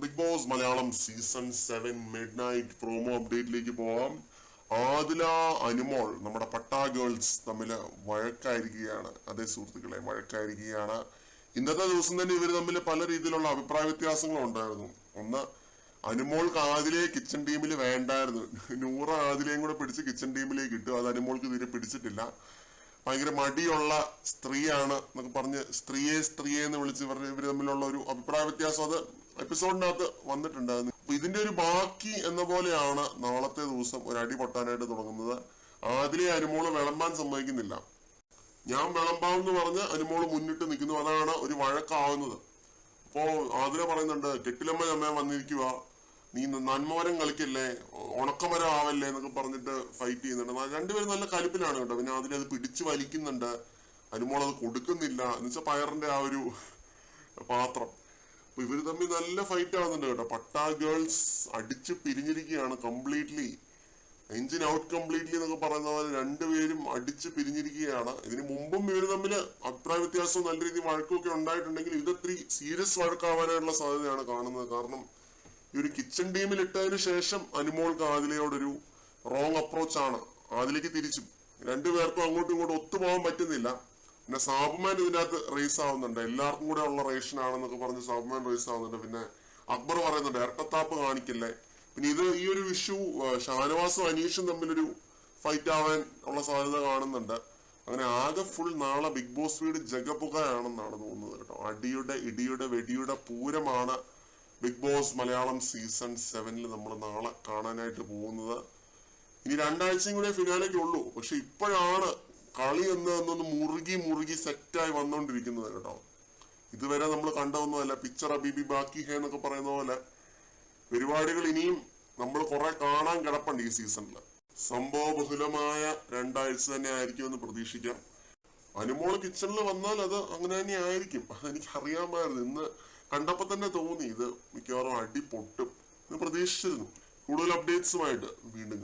Big Boss Malayalam season 7 midnight promo അപ്ഡേറ്റിലേക്ക് പോവാം. ആദില അനുമോൾ നമ്മുടെ പട്ടാ ഗേൾസ് തമ്മിൽ വഴക്കായിരിക്കുകയാണ്. അതേ സുഹൃത്തുക്കളെ, വഴക്കായിരിക്കുകയാണ്. ഇന്നത്തെ ദിവസം തന്നെ ഇവർ തമ്മിൽ പല രീതിയിലുള്ള അഭിപ്രായ വ്യത്യാസങ്ങളും ഉണ്ടായിരുന്നു. ഒന്ന്, അനുമോൾക്ക് ആദിലെ കിച്ചൺ ടീമിൽ വേണ്ടായിരുന്നു. നൂറ ആദിലയും കൂടെ പിടിച്ച് കിച്ചൺ ടീമിലേക്ക് ഇട്ടു. അത് അനുമോൾക്ക് തീരെ പിടിച്ചിട്ടില്ല. ഭയങ്കര മടിയുള്ള സ്ത്രീയാണ് എന്നൊക്കെ പറഞ്ഞ് സ്ത്രീയെ എന്ന് വിളിച്ച് ഇവർ തമ്മിലുള്ള ഒരു അഭിപ്രായ വ്യത്യാസം അത് എപ്പിസോഡിനകത്ത് വന്നിട്ടുണ്ടായിരുന്നു. അപ്പൊ ഇതിന്റെ ഒരു ബാക്കി എന്ന പോലെയാണ് നാളത്തെ ദിവസം ഒരു അടി പൊട്ടാനായിട്ട് തുടങ്ങുന്നത്. ആദിലെ അനുമോള് വിളമ്പാൻ സമ്മതിക്കുന്നില്ല. ഞാൻ വിളമ്പാവെന്ന് പറഞ്ഞ് അനുമോള് മുന്നിട്ട് നിൽക്കുന്നു. അതാണ് ഒരു വഴക്കാവുന്നത്. അപ്പോ ആദില പറയുന്നുണ്ട്, കെട്ടിലമ്മ അമ്മ വന്നിരിക്കുക, നീ നന്മമരം കളിക്കല്ലേ, ഉണക്കമരം ആവല്ലേ എന്നൊക്കെ പറഞ്ഞിട്ട് ഫൈറ്റ് ചെയ്യുന്നുണ്ട്. രണ്ടുപേരും നല്ല കലിപ്പിലാണ് കേട്ടോ. പിന്നെ അതിലത് പിടിച്ചു വലിക്കുന്നുണ്ട്. അനുമോൾ അത് കൊടുക്കുന്നില്ല. എന്നുവെച്ചാൽ പയറിന്റെ ആ ഒരു പാത്രം. അപ്പൊ ഇവര് തമ്മിൽ നല്ല ഫൈറ്റ് ആവുന്നുണ്ട് കേട്ടോ. പട്ടാ ഗേൾസ് അടിച്ച് പിരിഞ്ഞിരിക്കുകയാണ് കംപ്ലീറ്റ്ലി. എഞ്ചിൻ ഔട്ട് കംപ്ലീറ്റ്ലി എന്നൊക്കെ പറയുന്ന പോലെ രണ്ടുപേരും അടിച്ച് പിരിഞ്ഞിരിക്കുകയാണ്. ഇതിന് മുമ്പും ഇവര് തമ്മിൽ അഭിപ്രായ വ്യത്യാസവും നല്ല രീതിയിൽ വഴക്കൊക്കെ ഉണ്ടായിട്ടുണ്ടെങ്കിൽ ഇതത്രി സീരിയസ് വഴക്കാവാനായിട്ടുള്ള സാധ്യതയാണ് കാണുന്നത്. കാരണം ഈ ഒരു കിച്ചൺ ടീമിൽ ഇട്ടതിന് ശേഷം അനുമോൾക്ക് ആദിലയോടൊരു റോങ് അപ്രോച്ചാണ്. ആദിലേക്ക് തിരിച്ചും രണ്ടുപേർക്കും അങ്ങോട്ടും ഇങ്ങോട്ടും ഒത്തുപോകാൻ പറ്റുന്നില്ല. പിന്നെ സാബുമാൻ ഇതിനകത്ത് റേസ് ആവുന്നുണ്ട്. എല്ലാവർക്കും കൂടെ ഉള്ള റേഷൻ ആണെന്നൊക്കെ പറഞ്ഞ് സാബുമാൻ റേസ് ആവുന്നുണ്ട്. പിന്നെ അക്ബർ പറയുന്നുണ്ട് ഇരട്ടത്താപ്പ് കാണിക്കില്ലേ. പിന്നെ ഈ ഒരു ഇഷ്യൂ ഷാനവാസും അനീഷും തമ്മിലൊരു ഫൈറ്റ് ആവാൻ ഉള്ള സാധ്യത കാണുന്നുണ്ട്. അങ്ങനെ ആകെ ഫുൾ നാളെ ബിഗ് ബോസ് വീട് ജഗപുകയാണെന്നാണ് തോന്നുന്നത് കേട്ടോ. അടിയുടെ ഇടിയുടെ വെടിയുടെ പൂരമാണ് ബിഗ് ബോസ് മലയാളം സീസൺ 7 നമ്മൾ നാളെ കാണാനായിട്ട് പോകുന്നത്. ഇനി 2 ആഴ്ചയും കൂടെ ഫിനാലേക്ക് ഉള്ളൂ. പക്ഷെ ഇപ്പോഴാണ് കളി എന്നൊന്ന് മുറുകി സെറ്റായി വന്നുകൊണ്ടിരിക്കുന്നത് കേട്ടോ. ഇതുവരെ നമ്മൾ കണ്ടതൊന്നുമല്ല. പിക്ചർ അബീബി ബാക്കി ഹേ എന്നൊക്കെ പറയുന്ന പോലെ പരിപാടികൾ ഇനിയും നമ്മൾ കുറെ കാണാൻ കിടപ്പുണ്ട് ഈ സീസണിൽ. സംഭവ ബഹുലമായ 2 ആഴ്ച തന്നെ ആയിരിക്കുമെന്ന് പ്രതീക്ഷിക്കാം. അനുമോള് കിച്ചണിൽ വന്നാൽ അത് അങ്ങനെ തന്നെ ആയിരിക്കും. അതെനിക്ക് അറിയാമായിരുന്നു. ഇന്ന് കണ്ടപ്പോ തന്നെ തോന്നി ഇത് മിക്കവാറും അടി പൊട്ടും എന്ന് പ്രതീക്ഷിച്ചിരുന്നു. കൂടുതൽ അപ്ഡേറ്റ്സുമായിട്ട് വീണ്ടും കാണാം.